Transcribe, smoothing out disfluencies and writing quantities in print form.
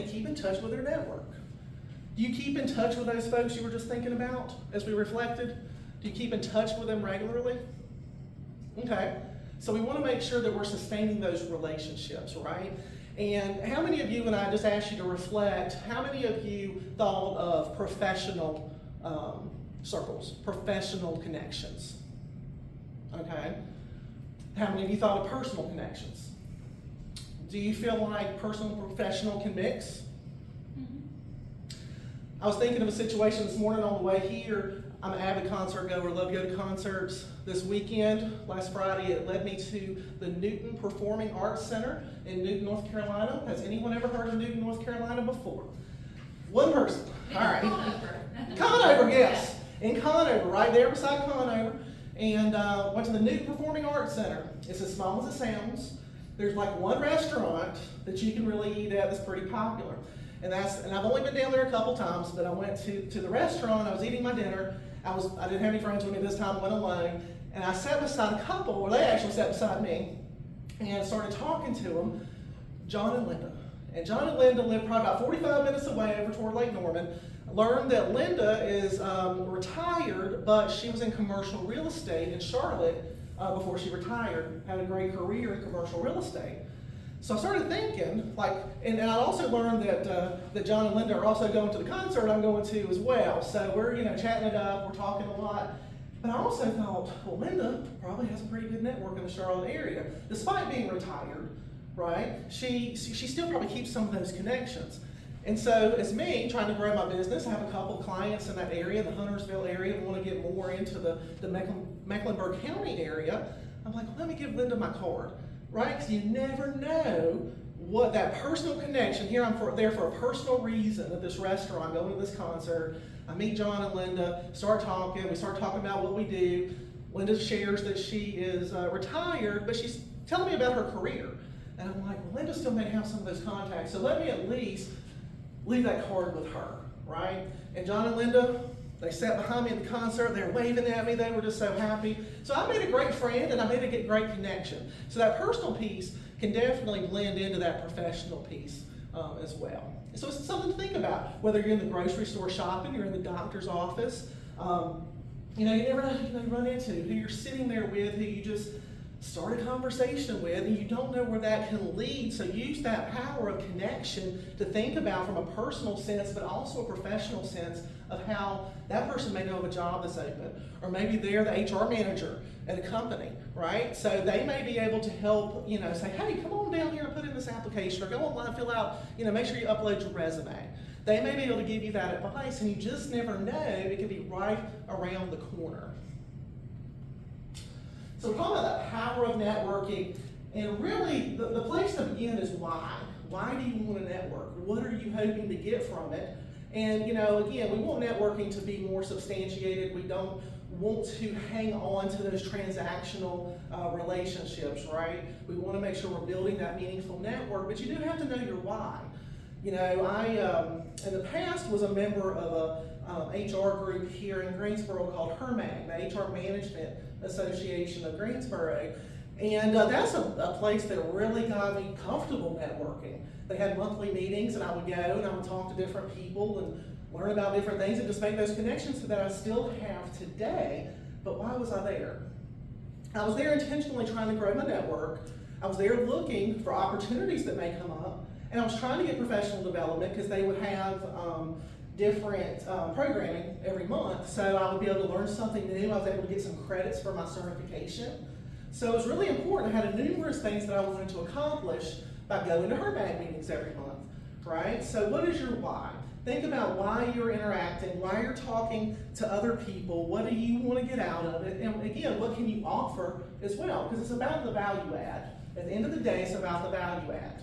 keep in touch with their network. Do you keep in touch with those folks you were just thinking about as we reflected? Do you keep in touch with them regularly? Okay, so we want to make sure that we're sustaining those relationships, right? And how many of you, and I just asked you to reflect, how many of you thought of professional circles, professional connections? Okay, how many of you thought of personal connections? Do you feel like personal and professional can mix? I was thinking of a situation this morning on the way here. I'm an avid concert goer, love to go to concerts. This weekend, last Friday, it led me to the Newton Performing Arts Center in Newton, North Carolina. Has anyone ever heard of Newton, North Carolina before? One person. All right. Conover, yes. In Conover, right there beside Conover. And went to the Newton Performing Arts Center. It's as small as it sounds. There's like one restaurant that you can really eat at that's pretty popular. And I've only been down there a couple times, but I went to the restaurant, I was eating my dinner, I didn't have any friends with me this time, I went alone, and I sat beside a couple, or they actually sat beside me, and started talking to them, John and Linda. And John and Linda live probably about 45 minutes away over toward Lake Norman. I learned that Linda is retired, but she was in commercial real estate in Charlotte before she retired, had a great career in commercial real estate. So I started thinking, and I also learned that John and Linda are also going to the concert I'm going to as well. So we're chatting it up, we're talking a lot. But I also thought, well, Linda probably has a pretty good network in the Charlotte area, despite being retired, right? She still probably keeps some of those connections. And so as me trying to grow my business, I have a couple of clients in that area, the Huntersville area, and want to get more into the Mecklenburg County area. I'm like, well, let me give Linda my card. Right? Because you never know what that personal connection. Here I'm there for a personal reason at this restaurant, going to this concert. I meet John and Linda, we start talking about what we do. Linda shares that she is retired, but she's telling me about her career. And I'm like, well, Linda still may have some of those contacts, so let me at least leave that card with her, right? And John and Linda, they sat behind me at the concert, they were waving at me, they were just so happy. So I made a great friend and I made a great connection. So that personal piece can definitely blend into that professional piece as well. So it's something to think about, whether you're in the grocery store shopping, you're in the doctor's office. You never know who you run into, who you're sitting there with, who you just start a conversation with, and you don't know where that can lead. So use that power of connection to think about from a personal sense, but also a professional sense of how that person may know of a job that's open, or maybe they're the HR manager at a company, right? So they may be able to help, say, hey, come on down here and put in this application, or go online, fill out, make sure you upload your resume. They may be able to give you that advice, and you just never know. It could be right around the corner. So we're talking about that power of networking, and really the place to begin is why. Why do you want to network? What are you hoping to get from it? And again, we want networking to be more substantiated. We don't want to hang on to those transactional relationships, right? We want to make sure we're building that meaningful network, but you do have to know your why. I in the past was a member of a HR group here in Greensboro called HERMAG, the HR Management Association of Greensboro. And that's a place that really got me comfortable networking. They had monthly meetings, and I would go and I would talk to different people and learn about different things and just make those connections that I still have today. But why was I there? I was there intentionally trying to grow my network. I was there looking for opportunities that may come up, and I was trying to get professional development because they would have different programming every month, so I would be able to learn something new. I was able to get some credits for my certification. So it was really important. I had numerous things that I wanted to accomplish by going to HERMAG meetings every month, right? So what is your why? Think about why you're interacting, why you're talking to other people, what do you want to get out of it, and again, what can you offer as well? Because it's about the value add. At the end of the day, it's about the value add.